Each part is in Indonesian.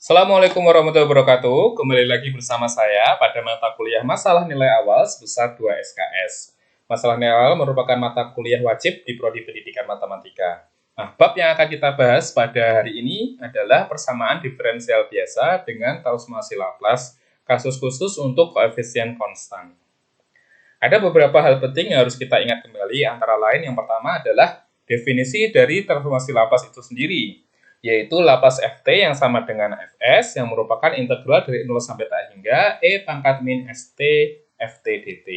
Assalamualaikum warahmatullahi wabarakatuh. Kembali lagi bersama saya pada mata kuliah Masalah Nilai Awal sebesar 2 SKS. Masalah nilai awal merupakan mata kuliah wajib di Prodi Pendidikan Matematika. Nah, bab yang akan kita bahas pada hari ini adalah persamaan diferensial biasa dengan transformasi Laplace, kasus khusus untuk koefisien konstan. Ada beberapa hal penting yang harus kita ingat kembali, antara lain yang pertama adalah definisi dari transformasi Laplace itu sendiri, yaitu Laplace Ft yang sama dengan Fs yang merupakan integral dari 0 sampai tak hingga E pangkat min St Ft dt.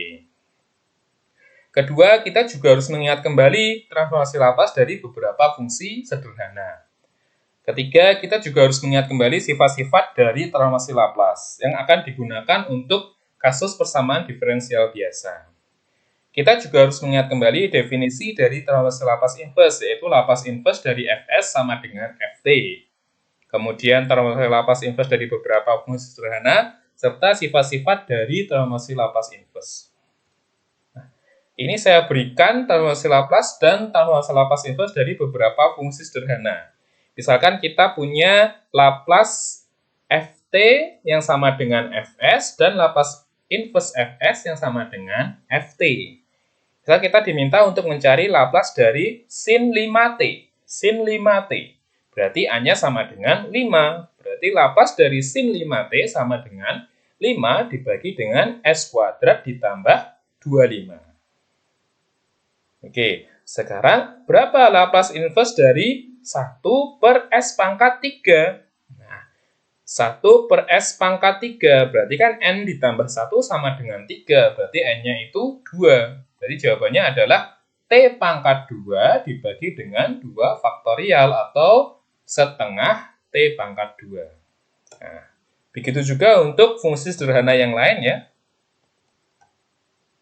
Kedua, kita juga harus mengingat kembali transformasi Laplace dari beberapa fungsi sederhana. Ketiga, kita juga harus mengingat kembali sifat-sifat dari transformasi Laplace yang akan digunakan untuk kasus persamaan diferensial biasa. Kita juga harus mengingat kembali definisi dari transformasi Laplace inverse, yaitu Laplace inverse dari Fs sama dengan Ft. Kemudian transformasi Laplace inverse dari beberapa fungsi sederhana, serta sifat-sifat dari transformasi Laplace inverse. Nah, ini saya berikan transformasi Laplace dan transformasi Laplace inverse dari beberapa fungsi sederhana. Misalkan kita punya Laplace Ft yang sama dengan Fs dan Laplace inverse Fs yang sama dengan Ft. Misal kita diminta untuk mencari Laplace dari sin 5t. Sin 5t. Berarti A-nya sama dengan 5. Berarti Laplace dari sin 5t sama dengan 5 dibagi dengan S kuadrat ditambah 25. Oke, sekarang berapa Laplace inverse dari 1 per S pangkat 3? Nah, 1 per S pangkat 3, berarti kan N ditambah 1 sama dengan 3, berarti N-nya itu 2. Jadi jawabannya adalah T pangkat 2 dibagi dengan 2 faktorial atau setengah T pangkat 2. Nah, begitu juga untuk fungsi sederhana yang lain ya.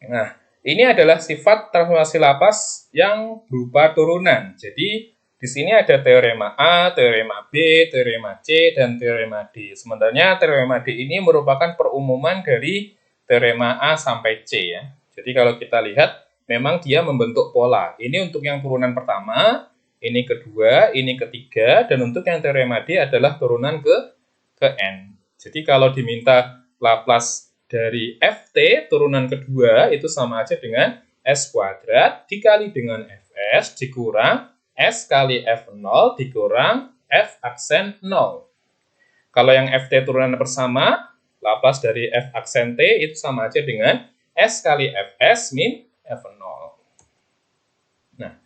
Nah, ini adalah sifat transformasi Laplace yang berupa turunan. Jadi, di sini ada teorema A, teorema B, teorema C, dan teorema D. Sebenarnya teorema D ini merupakan perumuman dari teorema A sampai C ya. Jadi kalau kita lihat, memang dia membentuk pola. Ini untuk yang turunan pertama, ini kedua, ini ketiga, dan untuk yang teorema D adalah turunan ke N. Jadi kalau diminta Laplace dari Ft turunan kedua itu sama aja dengan S kuadrat dikali dengan Fs dikurang S kali F0 dikurang F aksen 0. Kalau yang Ft turunan bersama, Laplace dari F aksen T itu sama aja dengan S kali Fs min F0. Nah,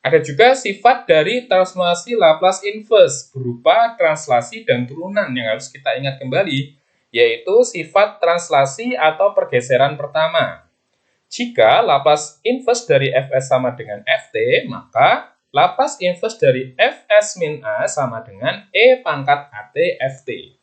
ada juga sifat dari transformasi Laplace inverse berupa translasi dan turunan yang harus kita ingat kembali, yaitu sifat translasi atau pergeseran pertama. Jika Laplace inverse dari Fs sama dengan Ft, maka Laplace inverse dari Fs min A sama dengan E pangkat AT Ft.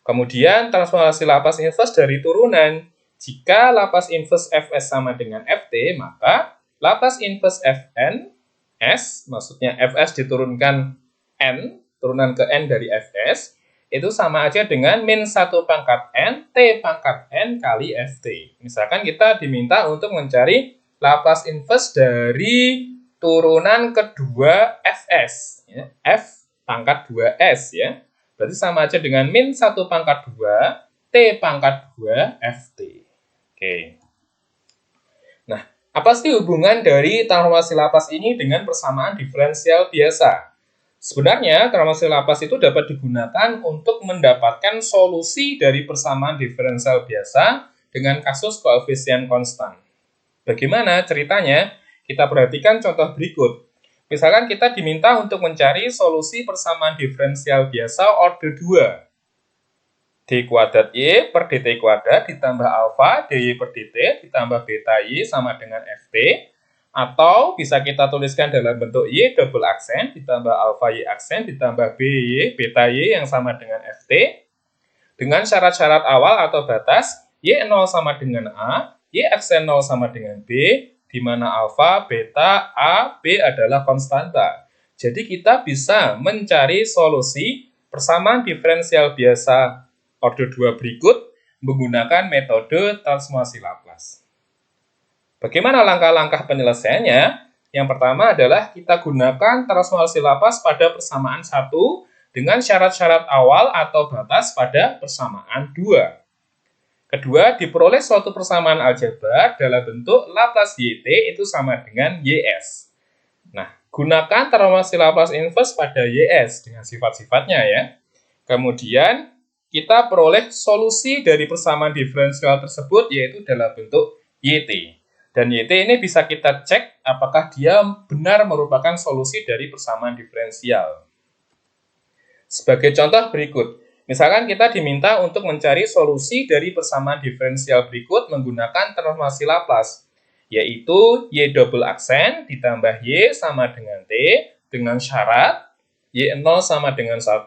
Kemudian transformasi Laplace inverse dari turunan. Jika Laplace inverse Fs sama dengan Ft, maka Laplace inverse Fn S, maksudnya Fs diturunkan N, turunan ke N dari Fs, itu sama aja dengan min 1 pangkat N, T pangkat N kali Ft. Misalkan kita diminta untuk mencari Laplace inverse dari turunan kedua Fs, ya, F pangkat 2S, ya. Berarti sama aja dengan min 1 pangkat 2, T pangkat 2 Ft. Oke. Nah, apa sih hubungan dari transformasi Laplace ini dengan persamaan diferensial biasa? Sebenarnya, transformasi Laplace itu dapat digunakan untuk mendapatkan solusi dari persamaan diferensial biasa dengan kasus koefisien konstan. Bagaimana ceritanya? Kita perhatikan contoh berikut. Misalkan kita diminta untuk mencari solusi persamaan diferensial biasa order 2. D kuadrat Y per dt kuadrat ditambah alfa dy per dt ditambah beta Y sama dengan Ft. Atau bisa kita tuliskan dalam bentuk Y double aksen ditambah alfa Y aksen ditambah BY beta Y yang sama dengan Ft. Dengan syarat-syarat awal atau batas, Y0 sama dengan A, Y aksen 0 sama dengan B, di mana alfa, beta, A, B adalah konstanta. Jadi kita bisa mencari solusi persamaan diferensial biasa order 2 berikut menggunakan metode transformasi Laplace. Bagaimana langkah-langkah penyelesaiannya? Yang pertama adalah kita gunakan transformasi Laplace pada persamaan 1 dengan syarat-syarat awal atau batas pada persamaan 2. Kedua, diperoleh suatu persamaan aljabar dalam bentuk Laplace YT itu sama dengan YS. Nah, gunakan transformasi Laplace inverse pada YS dengan sifat-sifatnya ya. Kemudian, kita peroleh solusi dari persamaan diferensial tersebut yaitu dalam bentuk YT. Dan YT ini bisa kita cek apakah dia benar merupakan solusi dari persamaan diferensial. Sebagai contoh berikut, misalkan kita diminta untuk mencari solusi dari persamaan diferensial berikut menggunakan transformasi Laplace, yaitu Y double aksen ditambah Y sama dengan T dengan syarat Y0 sama dengan 1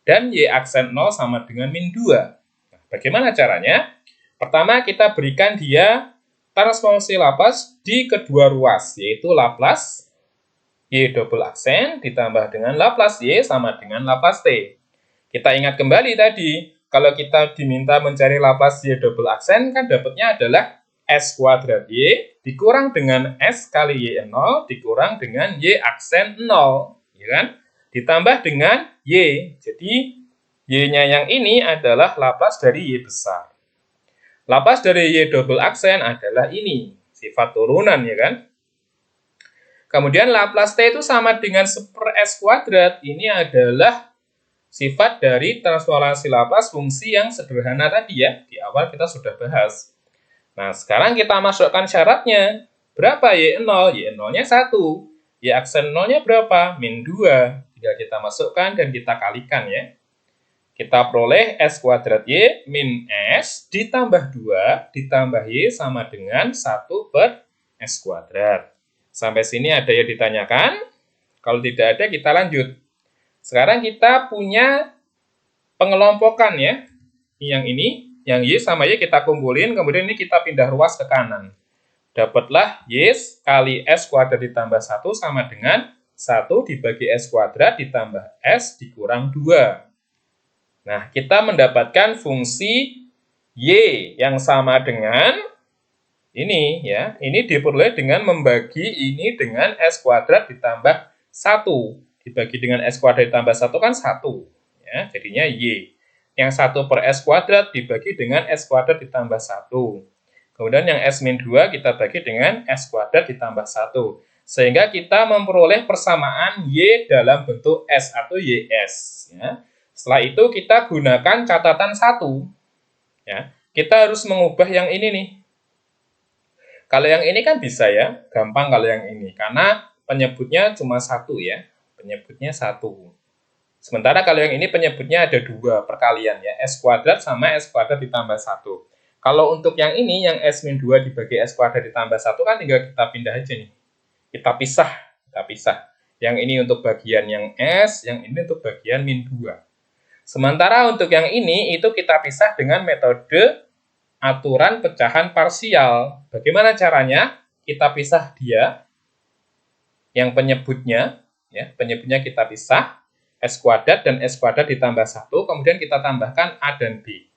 dan Y aksen 0 sama dengan min 2. Nah, bagaimana caranya? Pertama, kita berikan dia transformasi Laplace di kedua ruas, yaitu Laplace Y double aksen ditambah dengan Laplace Y sama dengan Laplace T. Kita ingat kembali tadi, kalau kita diminta mencari Laplace Y double aksen, kan dapatnya adalah S kuadrat Y dikurang dengan S kali Y0 dikurang dengan Y aksen 0. Ya kan? Ditambah dengan Y. Jadi, Y-nya yang ini adalah Laplace dari Y besar. Laplace dari Y double aksen adalah ini, sifat turunan ya kan? Kemudian Laplace T itu sama dengan 1 per S kuadrat. Ini adalah sifat dari transformasi Laplace fungsi yang sederhana tadi ya. Di awal kita sudah bahas. Nah, sekarang kita masukkan syaratnya. Berapa Y0? Y0-nya 1. Y aksen 0-nya berapa? Min 2. Tinggal kita masukkan dan kita kalikan ya. Kita peroleh S kuadrat Y min S ditambah 2 ditambah Y sama dengan 1 per S kuadrat. Sampai sini ada yang ditanyakan? Kalau tidak ada, kita lanjut. Sekarang kita punya pengelompokan ya. Yang ini, yang Y sama Y kita kumpulin, kemudian ini kita pindah ruas ke kanan. Dapatlah Y kali S kuadrat ditambah 1 sama dengan 1 dibagi S kuadrat ditambah S dikurang 2. Nah, kita mendapatkan fungsi Y yang sama dengan ini ya, ini diperoleh dengan membagi ini dengan S kuadrat ditambah 1. Dibagi dengan S kuadrat ditambah 1 kan 1. Ya, jadinya Y. Yang 1 per S kuadrat dibagi dengan S kuadrat ditambah 1. Kemudian yang S min 2 kita bagi dengan S kuadrat ditambah 1. Sehingga kita memperoleh persamaan Y dalam bentuk S atau YS. Ya. Setelah itu kita gunakan catatan 1. Ya. Kita harus mengubah yang ini nih. Kalau yang ini kan bisa ya, gampang kalau yang ini. Karena penyebutnya cuma 1 ya, penyebutnya 1. Sementara kalau yang ini penyebutnya ada 2 perkalian ya, S kuadrat sama S kuadrat ditambah 1. Kalau untuk yang ini, yang S min 2 dibagi S kuadrat ditambah 1 kan tinggal kita pindah aja nih. Kita pisah. Yang ini untuk bagian yang S, yang ini untuk bagian min 2. Sementara untuk yang ini, itu kita pisah dengan metode aturan pecahan parsial. Bagaimana caranya? Kita pisah dia, yang penyebutnya kita pisah, S kuadrat dan S kuadrat ditambah 1, kemudian kita tambahkan A dan B.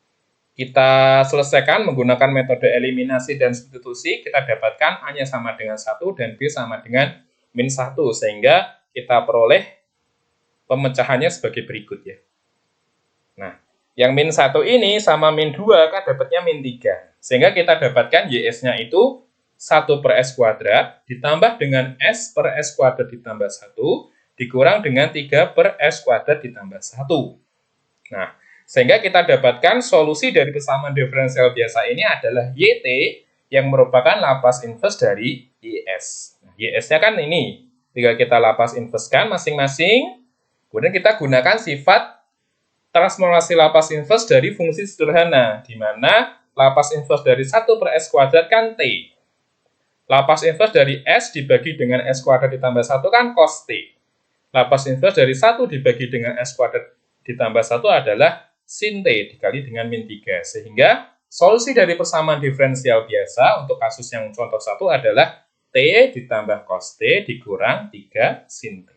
Kita selesaikan menggunakan metode eliminasi dan substitusi, kita dapatkan A-nya sama dengan 1 dan B sama dengan min 1, sehingga kita peroleh pemecahannya sebagai berikut ya. Nah, yang min 1 ini sama min 2 kan dapatnya min 3. Sehingga kita dapatkan YS-nya itu 1 per S kuadrat ditambah dengan S per S kuadrat ditambah 1 dikurang dengan 3 per S kuadrat ditambah 1. Nah, sehingga kita dapatkan solusi dari persamaan diferensial biasa ini adalah YT yang merupakan Laplace inverse dari YS. Nah, YS-nya kan ini. Tinggal kita Laplace inverse-kan masing-masing. Kemudian kita gunakan sifat transformasi Laplace inverse dari fungsi sederhana, di mana Laplace inverse dari 1 per S kuadrat kan T. Laplace inverse dari S dibagi dengan S kuadrat ditambah 1 kan cos T. Laplace inverse dari 1 dibagi dengan S kuadrat ditambah 1 adalah sin T dikali dengan min 3. Sehingga solusi dari persamaan diferensial biasa untuk kasus yang contoh 1 adalah T ditambah cos T dikurang 3 sin T.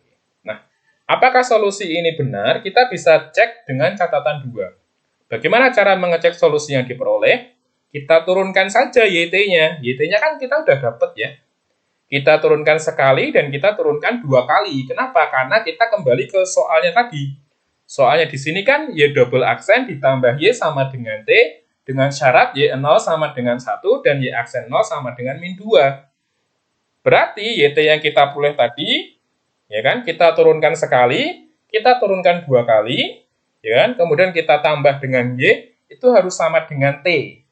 Nah, apakah solusi ini benar? Kita bisa cek dengan catatan 2. Bagaimana cara mengecek solusi yang diperoleh? Kita turunkan saja YT-nya. YT-nya kan kita udah dapat ya. Kita turunkan sekali dan kita turunkan 2 kali. Kenapa? Karena kita kembali ke soalnya tadi. Soalnya di sini kan Y double aksen ditambah Y sama dengan T, dengan syarat Y0 sama dengan 1 dan Y aksen 0 sama dengan min 2. Berarti YT yang kita peroleh tadi, ya kan, kita turunkan sekali, kita turunkan 2 kali, ya kan, kemudian kita tambah dengan Y, itu harus sama dengan T.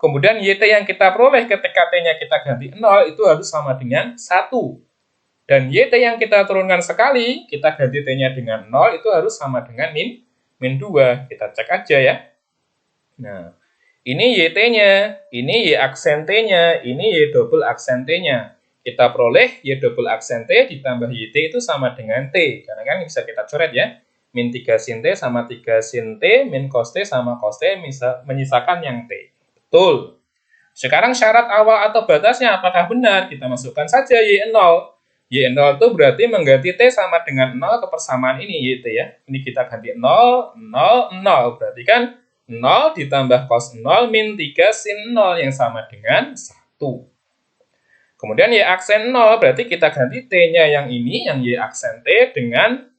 Kemudian YT yang kita peroleh ketika T-nya kita ganti 0, itu harus sama dengan 1. Dan YT yang kita turunkan sekali, kita ganti T-nya dengan 0, itu harus sama dengan min 2. Kita cek aja ya. Nah, ini YT-nya, ini Y aksen T-nya, ini Y double aksen T-nya. Kita peroleh Y double aksen T ditambah YT itu sama dengan T. Karena kan bisa kita coret ya. Min 3 sin T sama 3 sin T, min cos T sama cos T, menyisakan yang T. Betul. Sekarang syarat awal atau batasnya apakah benar? Kita masukkan saja Y0. Y0 itu berarti mengganti T sama dengan 0 ke persamaan ini, YT ya. Ini kita ganti 0, 0, 0. Berarti kan 0 ditambah cos 0 min 3 sin 0 yang sama dengan 1. Kemudian Y aksen 0 berarti kita ganti T-nya yang ini, yang Y aksen T dengan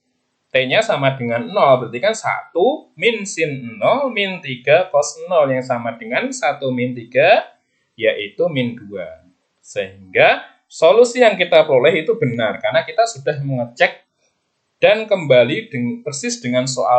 T-nya sama dengan 0, berarti kan 1 min sin 0 min 3 cos 0 yang sama dengan 1 min 3, yaitu min 2. Sehingga solusi yang kita peroleh itu benar, karena kita sudah mengecek dan kembali persis dengan soal